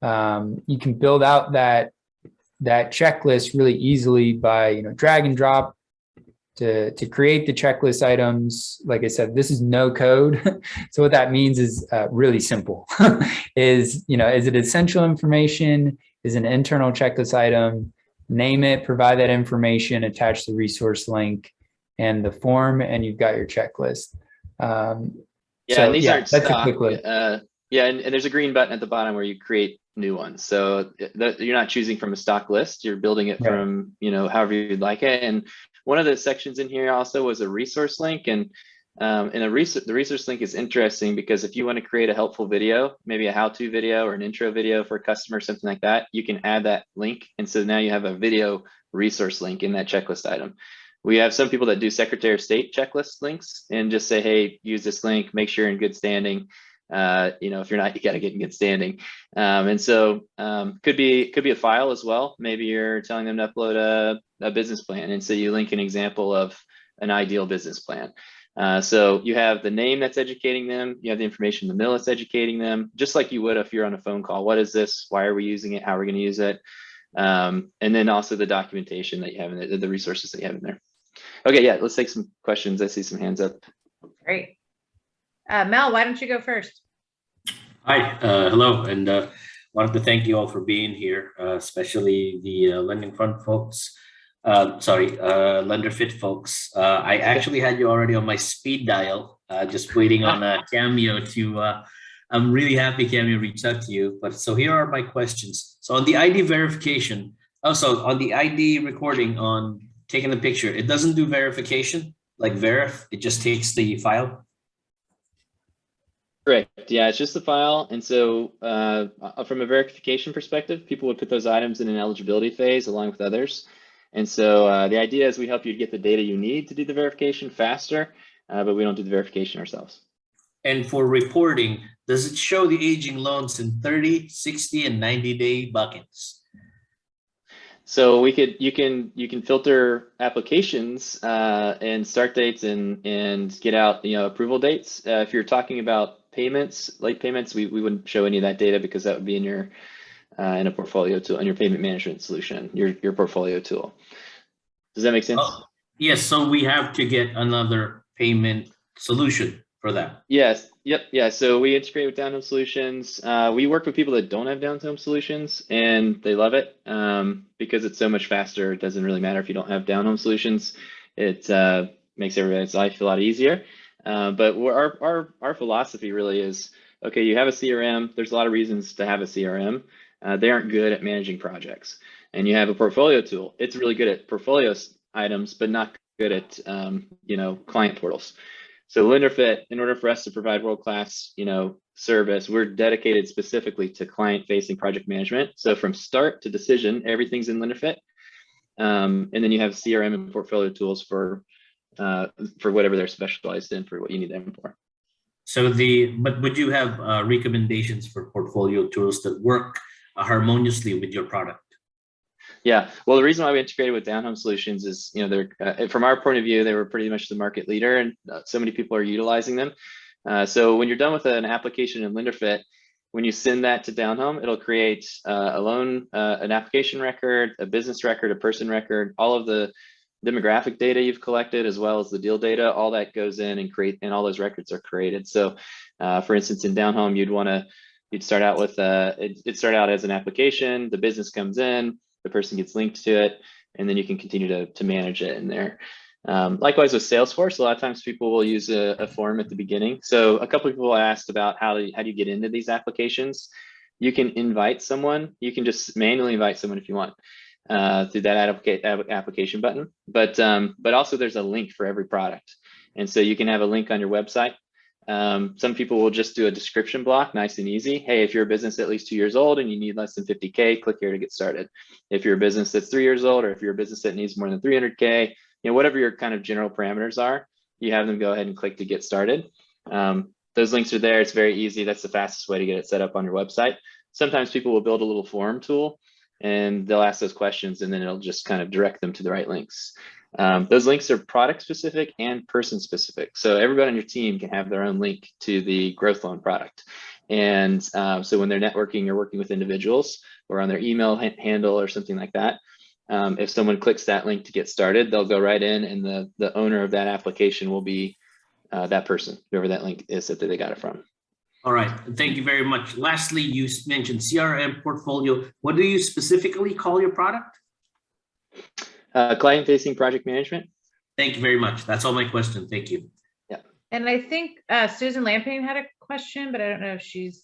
You can build out that checklist really easily by drag and drop to create the checklist items. Like I said, this is no code. So what that means is really simple. Is it essential information? Is an internal checklist item? Name it, provide that information, attach the resource link and the form, and you've got your checklist.
And these aren't
that's
stock.
A quick look.
And there's a green button at the bottom where you create new ones. So you're not choosing from a stock list. You're building it from, however you'd like it. And one of the sections in here also was a resource link. And And the resource link is interesting because if you want to create a helpful video, maybe a how-to video or an intro video for a customer, something like that, you can add that link. And so now you have a video resource link in that checklist item. We have some people that do Secretary of State checklist links and just say, hey, use this link, make sure you're in good standing. If you're not, you got to get in good standing. And so could be a file as well. Maybe you're telling them to upload a business plan. And so you link an example of an ideal business plan. So you have the name that's educating them. You have the information in the middle that's educating them, just like you would if you're on a phone call. What is this? Why are we using it? How are we going to use it? And then also the documentation that you have in the resources that you have in there. Okay, yeah, let's take some questions. I see some hands up.
Great. Mel, why don't you go first?
Hi, hello, and wanted to thank you all for being here, especially the lending fund folks. Lenderfit folks. I actually had you already on my speed dial, just waiting on Cameo to. I'm really happy Cameo reached out to you. But so here are my questions. So on the ID verification, also on the ID recording on taking the picture, it doesn't do verification like verif. It just takes the file.
Correct. Yeah, it's just the file. And so from a verification perspective, people would put those items in an eligibility phase along with others. And so the idea is we help you get the data you need to do the verification faster, but we don't do the verification ourselves.
And for reporting, does it show the aging loans in 30, 60, and 90-day buckets?
So you can filter applications and start dates and get out approval dates. If you're talking about payments, late payments, we wouldn't show any of that data because that would be in your in a portfolio tool, in your payment management solution, your portfolio tool. Does that make sense?
Oh, yes. So we have to get another payment solution for that.
Yes. Yep. Yeah. So we integrate with DownHome Solutions. We work with people that don't have DownHome Solutions, and they love it because it's so much faster. It doesn't really matter if you don't have DownHome Solutions. It makes everybody's life a lot easier. But our philosophy really is, okay, you have a CRM. There's a lot of reasons to have a CRM. They aren't good at managing projects. And you have a portfolio tool. It's really good at portfolio items, but not good at client portals. So Lenderfit, in order for us to provide world-class service, we're dedicated specifically to client-facing project management. So from start to decision, everything's in Lenderfit. And then you have CRM and portfolio tools for whatever they're specialized in, for what you need them for.
So but would you have recommendations for portfolio tools that work harmoniously with your product?
Yeah, well, the reason why we integrated with DownHome Solutions is, they're from our point of view, they were pretty much the market leader, and so many people are utilizing them. So when you're done with an application in Lenderfit, when you send that to DownHome, it'll create a loan, an application record, a business record, a person record, all of the demographic data you've collected, as well as the deal data. All that goes in and all those records are created. So, for instance, in DownHome, you'd start out with it'd start out as an application. The business comes in. The person gets linked to it, and then you can continue to manage it in there. Likewise with Salesforce, a lot of times people will use a form at the beginning. So a couple of people asked about how do you get into these applications. You can invite someone. You can just manually invite someone if you want through that application button. But also there's a link for every product, and so you can have a link on your website. Some people will just do a description block, nice and easy. Hey, if you're a business at least 2 years old and you need less than 50K, click here to get started. If you're a business that's 3 years old, or if you're a business that needs more than 300K, whatever your kind of general parameters are, you have them go ahead and click to get started. Those links are there. It's very easy. That's the fastest way to get it set up on your website. Sometimes people will build a little form tool and they'll ask those questions, and then it'll just kind of direct them to the right links. Those links are product specific and person specific. So everybody on your team can have their own link to the growth loan product. And so when they're networking or working with individuals, or on their email handle or something like that, if someone clicks that link to get started, they'll go right in, and the owner of that application will be that person, whoever that link is that they got it from.
All right, thank you very much. Lastly, you mentioned CRM portfolio. What do you specifically call your product?
Client-facing project management.
Thank you very much. That's all my questions. Thank you.
Yeah.
And I think Susan Lamping had a question, but I don't know if she's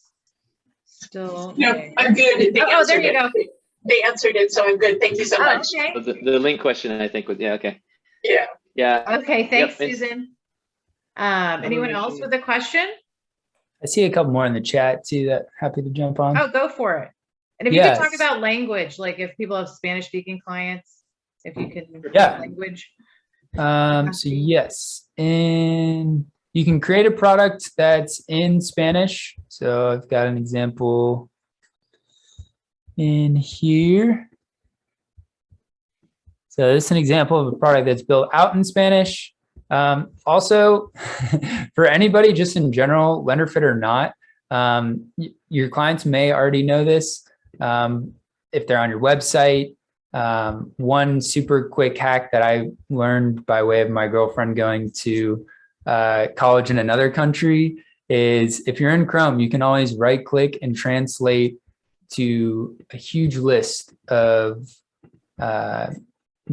still.
No, I'm good.
Oh, there you go.
They answered it, so I'm good. Thank you so much.
Okay.
The link question, I think, was, yeah, okay.
Yeah.
Yeah.
Okay, thanks,
Yep.
Susan. Anyone else with a question?
I see a couple more in the chat too that happy to jump on.
Oh, go for it. And if you could talk
Yes.
about language, like if people have Spanish speaking clients, if you can
Yeah.
language.
So yes, and you can create a product that's in Spanish. So I've got an example in here. So this is an example of a product that's built out in Spanish. Also, for anybody just in general, Lenderfit or not, your clients may already know this. If they're on your website, one super quick hack that I learned by way of my girlfriend going to college in another country is if you're in Chrome, you can always right click and translate to a huge list of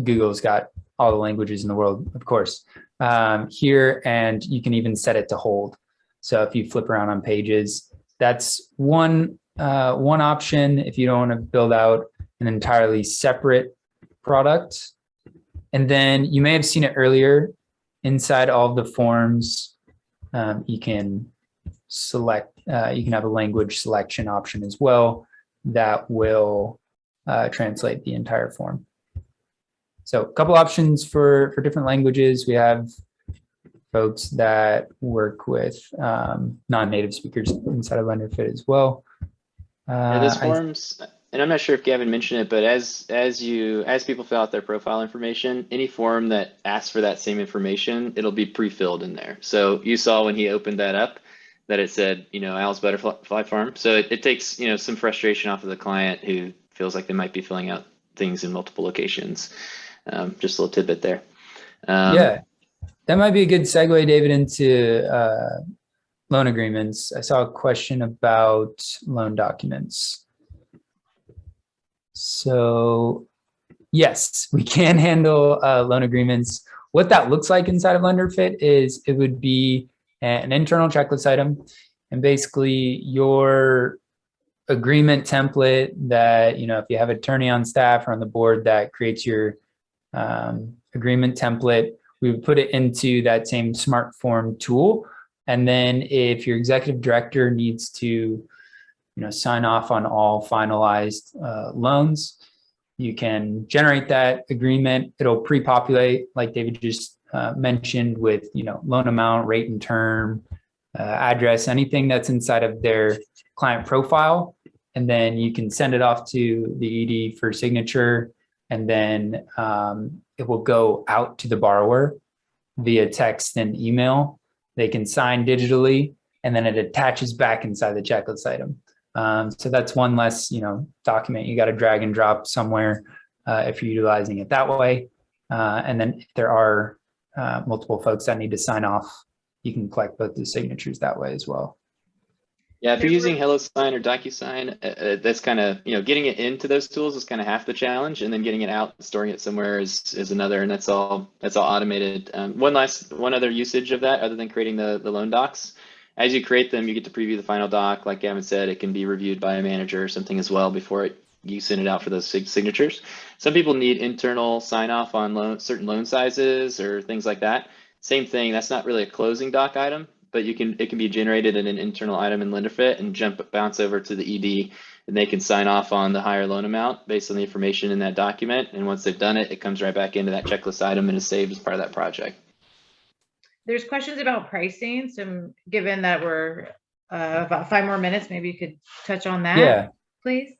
Google's got all the languages in the world, of course, here, and you can even set it to hold. So if you flip around on pages, that's one option if you don't want to build out an entirely separate product. And then you may have seen it earlier inside all of the forms. You can select, you can have a language selection option as well that will translate the entire form. So a couple options for different languages. We have folks that work with non-native speakers inside of Lenderfit as well.
Those forms, and I'm not sure if Gavin mentioned it, but as people fill out their profile information, any form that asks for that same information, it'll be pre-filled in there. So you saw when he opened that up that it said, Al's Butterfly Farm. So it takes, some frustration off of the client who feels like they might be filling out things in multiple locations. Just a little tidbit there.
Yeah, that might be a good segue, David, into loan agreements. I saw a question about loan documents. So yes, we can handle loan agreements. What that looks like inside of Lenderfit is it would be an internal checklist item, and basically your agreement template that, if you have an attorney on staff or on the board that creates your agreement template, we would put it into that same smart form tool. And then if your executive director needs to, sign off on all finalized loans, you can generate that agreement. It'll pre-populate, like David just mentioned, with, loan amount, rate and term, address, anything that's inside of their client profile. And then you can send it off to the ED for signature. And then it will go out to the borrower via text and email. They can sign digitally, and then it attaches back inside the checklist item. So that's one less, document you got to drag and drop somewhere if you're utilizing it that way. And then if there are multiple folks that need to sign off, you can collect both the signatures that way as well.
Yeah, if you're using HelloSign or DocuSign, that's kind of, getting it into those tools is kind of half the challenge, and then getting it out and storing it somewhere is another, and that's all automated. One other usage of that, other than creating the loan docs, as you create them, you get to preview the final doc. Like Gavin said, it can be reviewed by a manager or something as well before you send it out for those signatures. Some people need internal sign off on certain loan sizes or things like that. Same thing, that's not really a closing doc item, but it can be generated in an internal item in Lenderfit and bounce over to the ED, and they can sign off on the higher loan amount based on the information in that document. And once they've done it, it comes right back into that checklist item and is saved as part of that project.
There's questions about pricing. So given that we're about 5 more minutes, maybe you could touch on that, please.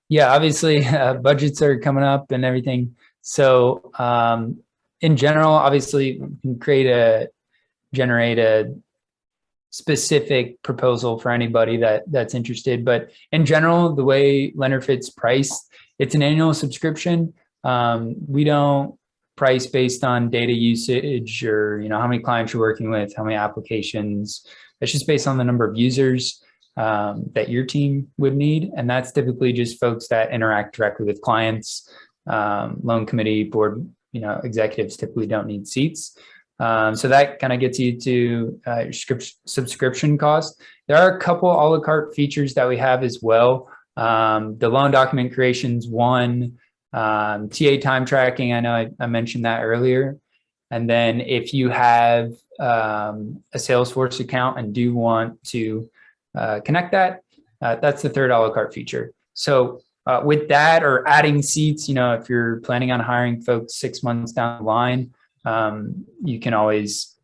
Yeah, obviously budgets are coming up and everything. So in general, obviously we can generate a specific proposal for anybody that's interested. But in general, the way Lenderfit's priced, it's an annual subscription. We don't price based on data usage or how many clients you're working with, how many applications. It's just based on the number of users that your team would need, and that's typically just folks that interact directly with clients. Loan committee, board, executives typically don't need seats. So that kind of gets you to subscription cost. There are a couple a la carte features that we have as well. The loan document creation's one. TA time tracking, I know I mentioned that earlier. And then if you have a Salesforce account and do want to connect that, that's the third a la carte feature. So with that, or adding seats, if you're planning on hiring folks 6 months down the line, you can always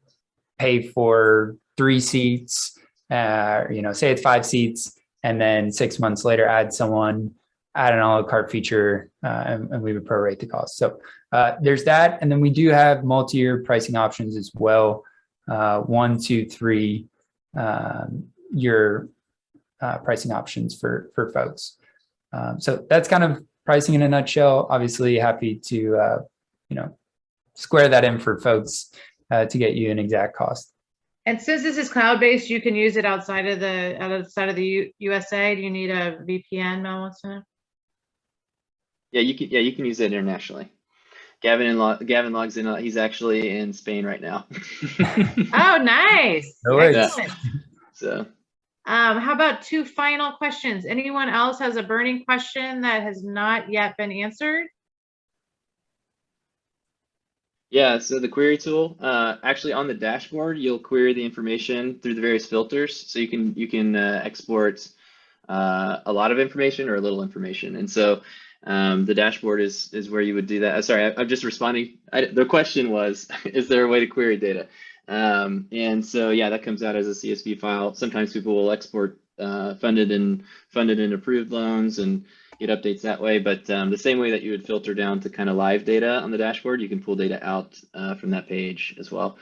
pay for 3 seats, say it's 5 seats, and then 6 months later add someone, add an a la carte feature, and we would prorate the cost. So there's that. And then we do have multi-year pricing options as well. 1, 2, 3 year pricing options for folks. So that's kind of pricing in a nutshell. Obviously the to, square that in for folks to get you an exact cost.
And since this is cloud-based, you can use it outside of the USA. Do you need a VPN, Mel wants to know?
Yeah, you can use it internationally. Gavin logs in. He's actually in Spain right now.
Oh, nice.
No worries.
Excellent.
So,
how about 2 final questions? Anyone else has a burning question that has not yet been answered?
yeah, so the query tool, actually on the dashboard, you'll query the information through the various filters. So you can export a lot of information or a little information. And so the dashboard is where you would do that. Sorry, I'm just responding. The question was, is there a way to query data? And so, yeah, that comes out as a CSV file. Sometimes people will export funded and approved loans and get updates that way. But the same way that you would filter down to kind of live data on the dashboard, you can pull data out from that page as well.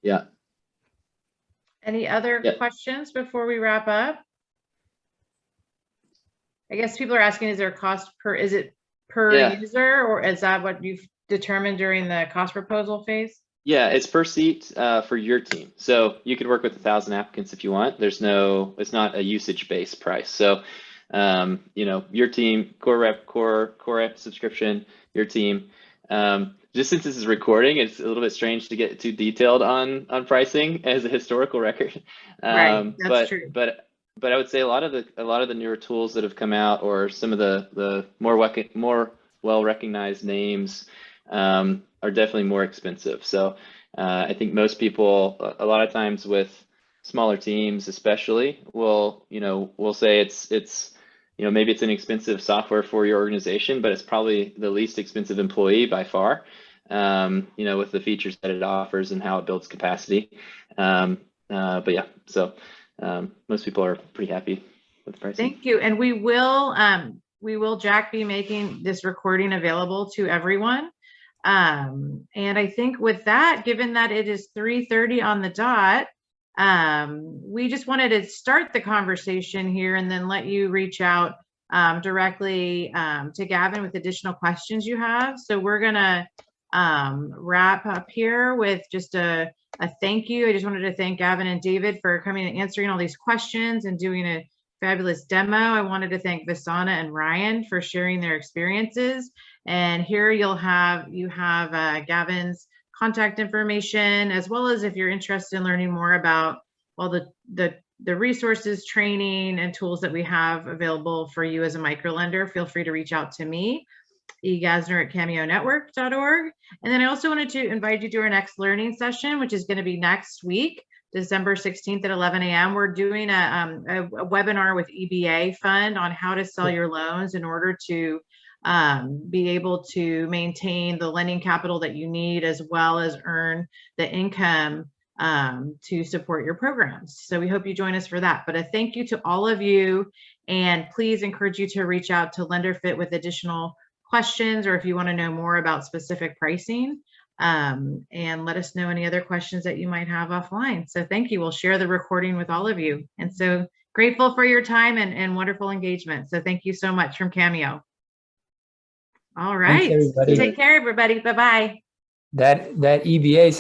Yeah.
Any other questions before we wrap up? I guess people are asking, is there a cost is it per user, or is that what you've determined during the cost proposal phase?
Yeah, it's per seat for your team. So you could work with 1,000 applicants if you want. It's not a usage-based price. So, your team, core rep subscription, your team. Just since this is recording, it's a little bit strange to get too detailed on pricing as a historical record.
Right, that's true.
But I would say a lot of the newer tools that have come out, or some of the more well-recognized names, are definitely more expensive. So I think most people, a lot of times with smaller teams especially, will say it's maybe it's an expensive software for your organization, but it's probably the least expensive employee by far, with the features that it offers and how it builds capacity. But yeah, so most people are pretty happy with the pricing.
Thank you. And we will, Jack, be making this recording available to everyone. And I think with that, given that it is 3:30 on the dot, we just wanted to start the conversation here and then let you reach out directly to Gavin with additional questions you have. So we're gonna wrap up here with just a thank you. I just wanted to thank Gavin and David for coming and answering all these questions and doing a fabulous demo. I wanted to thank Vasana and Ryan for sharing their experiences. And here you have Gavin's contact information, as well as if you're interested in learning more about the resources, training, and tools that we have available for you as a microlender. Feel free to reach out to me, egasner@cameonetwork.org. And then I also wanted to invite you to our next learning session, which is going to be next week, December 16th at 11 a.m. We're doing a webinar with EBA Fund on how to sell your loans in order to be able to maintain the lending capital that you need, as well as earn the income to support your programs. So we hope you join us for that. But a thank you to all of you, and please encourage you to reach out to Lenderfit with additional questions, or if you want to know more about specific pricing, and let us know any other questions that you might have offline. So thank you. We'll share the recording with all of you. And so grateful for your time and wonderful engagement. So thank you so much from Cameo. All right.
Thanks, everybody.
Take care, everybody. Bye-bye.
That EBA sounds